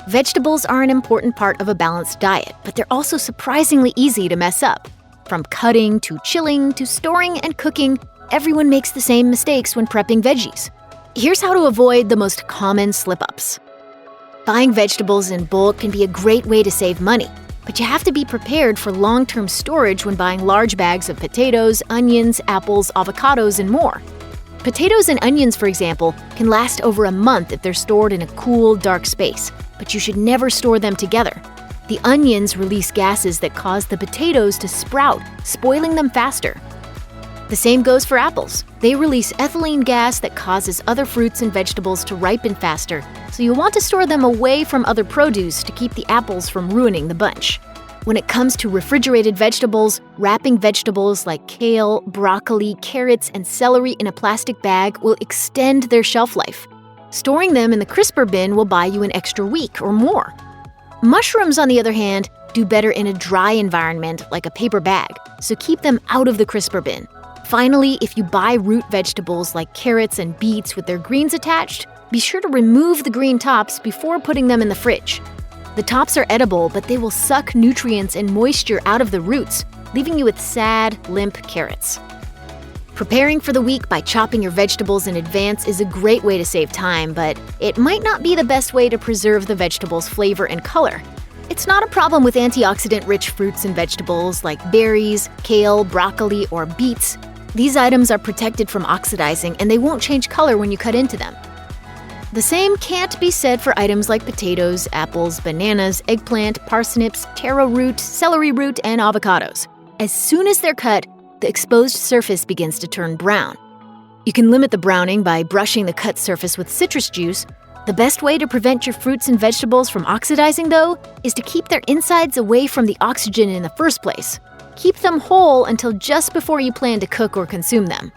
Vegetables are an important part of a balanced diet, but they're also surprisingly easy to mess up. From cutting to chilling to storing and cooking, everyone makes the same mistakes when prepping veggies. Here's how to avoid the most common slip-ups. Buying vegetables in bulk can be a great way to save money, but you have to be prepared for long-term storage when buying large bags of potatoes, onions, apples, avocados, and more. Potatoes and onions, for example, can last over a month if they're stored in a cool, dark space, but you should never store them together. The onions release gases that cause the potatoes to sprout, spoiling them faster. The same goes for apples. They release ethylene gas that causes other fruits and vegetables to ripen faster, so you'll want to store them away from other produce to keep the apples from ruining the bunch. When it comes to refrigerated vegetables, wrapping vegetables like kale, broccoli, carrots, and celery in a plastic bag will extend their shelf life. Storing them in the crisper bin will buy you an extra week or more. Mushrooms, on the other hand, do better in a dry environment like a paper bag, so keep them out of the crisper bin. Finally, if you buy root vegetables like carrots and beets with their greens attached, be sure to remove the green tops before putting them in the fridge. The tops are edible, but they will suck nutrients and moisture out of the roots, leaving you with sad, limp carrots. Preparing for the week by chopping your vegetables in advance is a great way to save time, but it might not be the best way to preserve the vegetable's flavor and color. It's not a problem with antioxidant-rich fruits and vegetables like berries, kale, broccoli, or beets. These items are protected from oxidizing and they won't change color when you cut into them. The same can't be said for items like potatoes, apples, bananas, eggplant, parsnips, taro root, celery root, and avocados. As soon as they're cut, the exposed surface begins to turn brown. You can limit the browning by brushing the cut surface with citrus juice. The best way to prevent your fruits and vegetables from oxidizing, though, is to keep their insides away from the oxygen in the first place. Keep them whole until just before you plan to cook or consume them.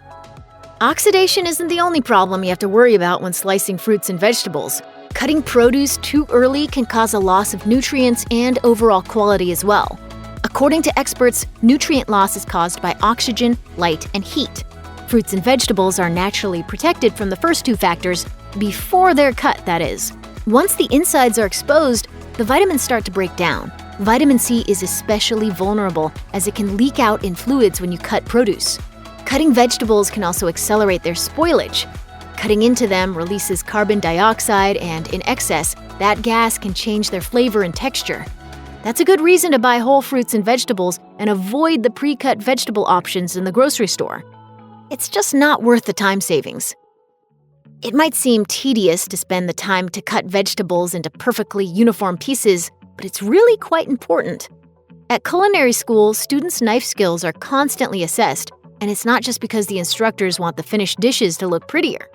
Oxidation isn't the only problem you have to worry about when slicing fruits and vegetables. Cutting produce too early can cause a loss of nutrients and overall quality as well. According to experts, nutrient loss is caused by oxygen, light, and heat. Fruits and vegetables are naturally protected from the first two factors, before they're cut, that is. Once the insides are exposed, the vitamins start to break down. Vitamin C is especially vulnerable as it can leak out in fluids when you cut produce. Cutting vegetables can also accelerate their spoilage. Cutting into them releases carbon dioxide, and in excess, that gas can change their flavor and texture. That's a good reason to buy whole fruits and vegetables and avoid the pre-cut vegetable options in the grocery store. It's just not worth the time savings. It might seem tedious to spend the time to cut vegetables into perfectly uniform pieces, but it's really quite important. At culinary school, students' knife skills are constantly assessed, and it's not just because the instructors want the finished dishes to look prettier.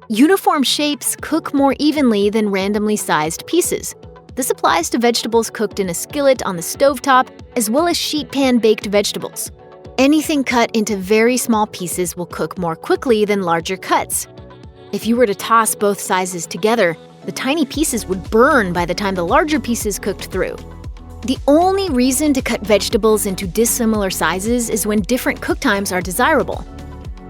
Uniform shapes cook more evenly than randomly sized pieces. This applies to vegetables cooked in a skillet on the stovetop, as well as sheet pan baked vegetables. Anything cut into very small pieces will cook more quickly than larger cuts. If you were to toss both sizes together, the tiny pieces would burn by the time the larger pieces cooked through. The only reason to cut vegetables into dissimilar sizes is when different cook times are desirable.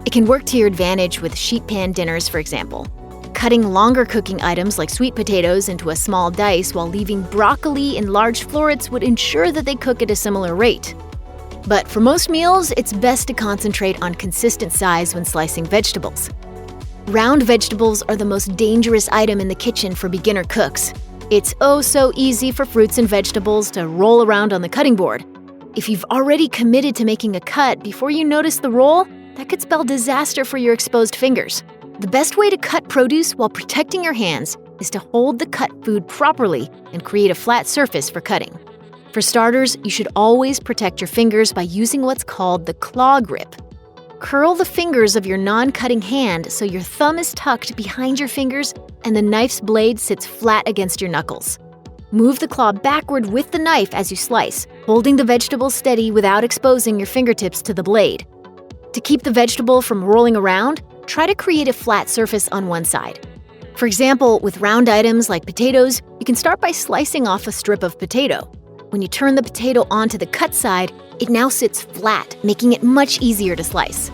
It can work to your advantage with sheet pan dinners, for example. Cutting longer cooking items like sweet potatoes into a small dice while leaving broccoli in large florets would ensure that they cook at a similar rate. But for most meals, it's best to concentrate on consistent size when slicing vegetables. Round vegetables are the most dangerous item in the kitchen for beginner cooks. It's oh so easy for fruits and vegetables to roll around on the cutting board. If you've already committed to making a cut before you notice the roll, that could spell disaster for your exposed fingers. The best way to cut produce while protecting your hands is to hold the cut food properly and create a flat surface for cutting. For starters, you should always protect your fingers by using what's called the claw grip. Curl the fingers of your non-cutting hand so your thumb is tucked behind your fingers and the knife's blade sits flat against your knuckles. Move the claw backward with the knife as you slice, holding the vegetable steady without exposing your fingertips to the blade. To keep the vegetable from rolling around, try to create a flat surface on one side. For example, with round items like potatoes, you can start by slicing off a strip of potato. When you turn the potato onto the cut side, it now sits flat, making it much easier to slice.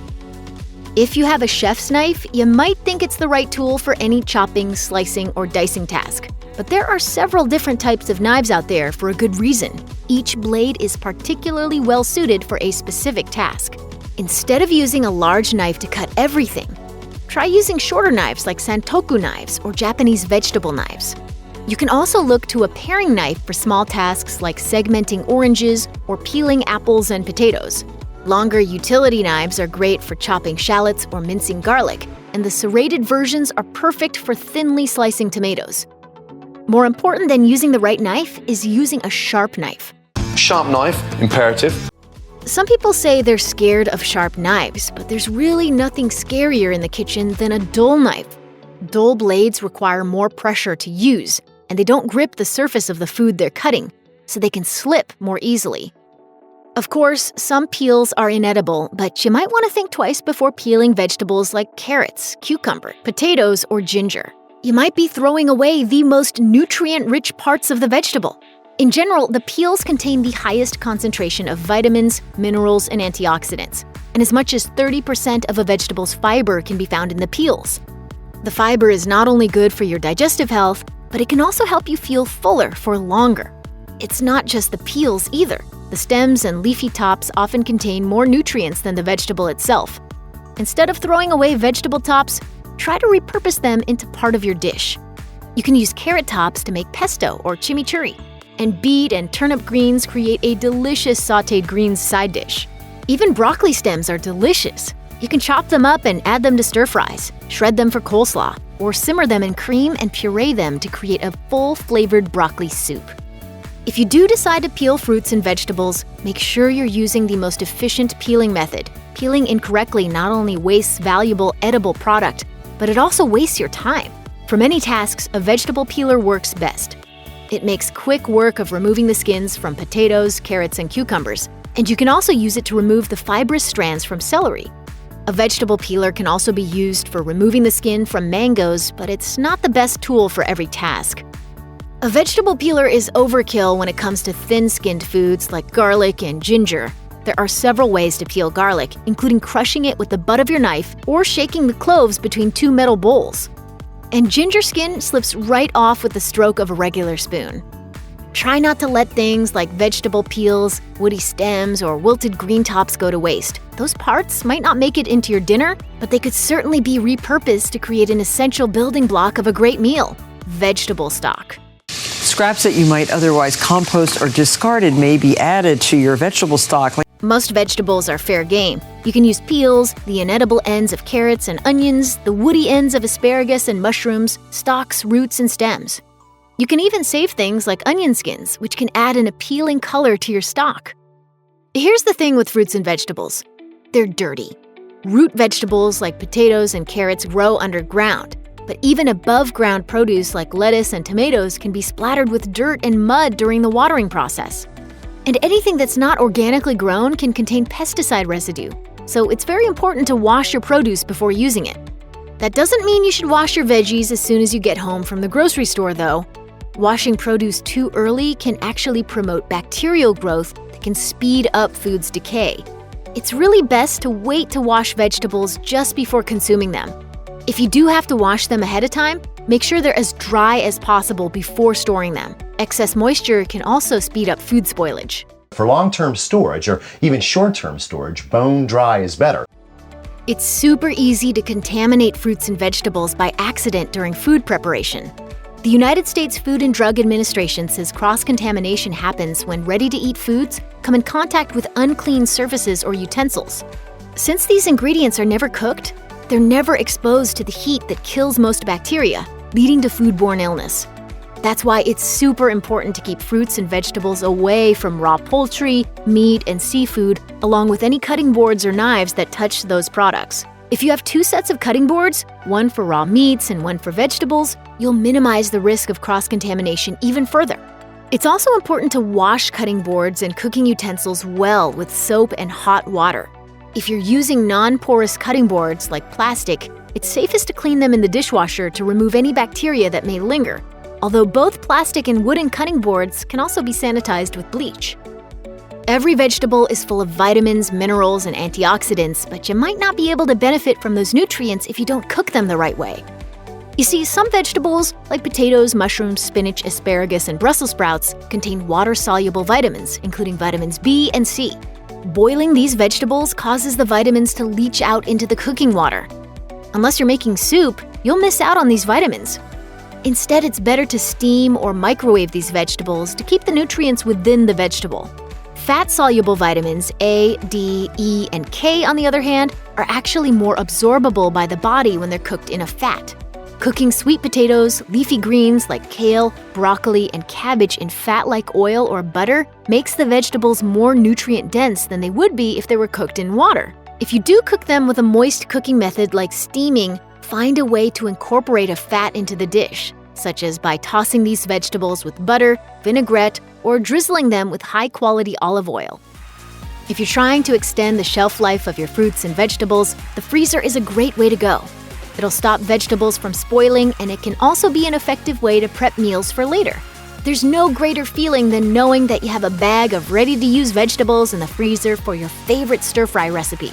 If you have a chef's knife, you might think it's the right tool for any chopping, slicing, or dicing task. But there are several different types of knives out there for a good reason. Each blade is particularly well suited for a specific task. Instead of using a large knife to cut everything, try using shorter knives like santoku knives or Japanese vegetable knives. You can also look to a paring knife for small tasks like segmenting oranges or peeling apples and potatoes. Longer utility knives are great for chopping shallots or mincing garlic, and the serrated versions are perfect for thinly slicing tomatoes. More important than using the right knife is using a sharp knife. Sharp knife, imperative. Some people say they're scared of sharp knives, but there's really nothing scarier in the kitchen than a dull knife. Dull blades require more pressure to use, and they don't grip the surface of the food they're cutting, so they can slip more easily. Of course, some peels are inedible, but you might want to think twice before peeling vegetables like carrots, cucumber, potatoes, or ginger. You might be throwing away the most nutrient-rich parts of the vegetable. In general, the peels contain the highest concentration of vitamins, minerals, and antioxidants, and as much as 30% of a vegetable's fiber can be found in the peels. The fiber is not only good for your digestive health, but it can also help you feel fuller for longer. It's not just the peels either. The stems and leafy tops often contain more nutrients than the vegetable itself. Instead of throwing away vegetable tops, try to repurpose them into part of your dish. You can use carrot tops to make pesto or chimichurri, and beet and turnip greens create a delicious sautéed greens side dish. Even broccoli stems are delicious. You can chop them up and add them to stir-fries, shred them for coleslaw, or simmer them in cream and puree them to create a full-flavored broccoli soup. If you do decide to peel fruits and vegetables, make sure you're using the most efficient peeling method. Peeling incorrectly not only wastes valuable edible product, but it also wastes your time. For many tasks, a vegetable peeler works best. It makes quick work of removing the skins from potatoes, carrots, and cucumbers, and you can also use it to remove the fibrous strands from celery. A vegetable peeler can also be used for removing the skin from mangoes, but it's not the best tool for every task. A vegetable peeler is overkill when it comes to thin-skinned foods like garlic and ginger. There are several ways to peel garlic, including crushing it with the butt of your knife or shaking the cloves between two metal bowls. And ginger skin slips right off with the stroke of a regular spoon. Try not to let things like vegetable peels, woody stems, or wilted green tops go to waste. Those parts might not make it into your dinner, but they could certainly be repurposed to create an essential building block of a great meal: vegetable stock. Scraps that you might otherwise compost or discarded may be added to your vegetable stock. Most vegetables are fair game. You can use peels, the inedible ends of carrots and onions, the woody ends of asparagus and mushrooms, stalks, roots, and stems. You can even save things like onion skins, which can add an appealing color to your stock. Here's the thing with fruits and vegetables. They're dirty. Root vegetables like potatoes and carrots grow underground, but even above-ground produce like lettuce and tomatoes can be splattered with dirt and mud during the watering process. And anything that's not organically grown can contain pesticide residue, so it's very important to wash your produce before using it. That doesn't mean you should wash your veggies as soon as you get home from the grocery store, though. Washing produce too early can actually promote bacterial growth that can speed up food's decay. It's really best to wait to wash vegetables just before consuming them. If you do have to wash them ahead of time, make sure they're as dry as possible before storing them. Excess moisture can also speed up food spoilage. For long-term storage or even short-term storage, bone dry is better. It's super easy to contaminate fruits and vegetables by accident during food preparation. The United States Food and Drug Administration says cross-contamination happens when ready-to-eat foods come in contact with unclean surfaces or utensils. Since these ingredients are never cooked, they're never exposed to the heat that kills most bacteria, leading to foodborne illness. That's why it's super important to keep fruits and vegetables away from raw poultry, meat, and seafood, along with any cutting boards or knives that touch those products. If you have two sets of cutting boards, one for raw meats and one for vegetables, you'll minimize the risk of cross-contamination even further. It's also important to wash cutting boards and cooking utensils well with soap and hot water. If you're using non-porous cutting boards like plastic, it's safest to clean them in the dishwasher to remove any bacteria that may linger, although both plastic and wooden cutting boards can also be sanitized with bleach. Every vegetable is full of vitamins, minerals, and antioxidants, but you might not be able to benefit from those nutrients if you don't cook them the right way. You see, some vegetables, like potatoes, mushrooms, spinach, asparagus, and Brussels sprouts, contain water-soluble vitamins, including vitamins B and C. Boiling these vegetables causes the vitamins to leach out into the cooking water. Unless you're making soup, you'll miss out on these vitamins. Instead, it's better to steam or microwave these vegetables to keep the nutrients within the vegetable. Fat-soluble vitamins A, D, E, and K, on the other hand, are actually more absorbable by the body when they're cooked in a fat. Cooking sweet potatoes, leafy greens like kale, broccoli, and cabbage in fat-like oil or butter makes the vegetables more nutrient-dense than they would be if they were cooked in water. If you do cook them with a moist cooking method like steaming, find a way to incorporate a fat into the dish, such as by tossing these vegetables with butter, vinaigrette, or drizzling them with high-quality olive oil. If you're trying to extend the shelf life of your fruits and vegetables, the freezer is a great way to go. It'll stop vegetables from spoiling, and it can also be an effective way to prep meals for later. There's no greater feeling than knowing that you have a bag of ready-to-use vegetables in the freezer for your favorite stir-fry recipe.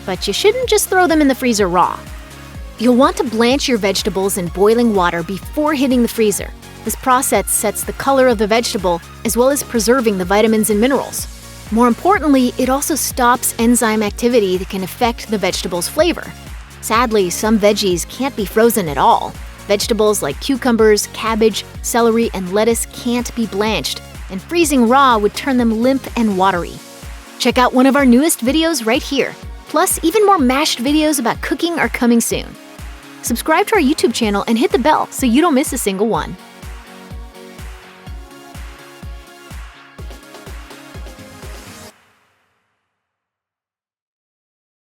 But you shouldn't just throw them in the freezer raw. You'll want to blanch your vegetables in boiling water before hitting the freezer. This process sets the color of the vegetable as well as preserving the vitamins and minerals. More importantly, it also stops enzyme activity that can affect the vegetable's flavor. Sadly, some veggies can't be frozen at all. Vegetables like cucumbers, cabbage, celery, and lettuce can't be blanched, and freezing raw would turn them limp and watery. Check out one of our newest videos right here. Plus, even more mashed videos about cooking are coming soon. Subscribe to our YouTube channel and hit the bell so you don't miss a single one.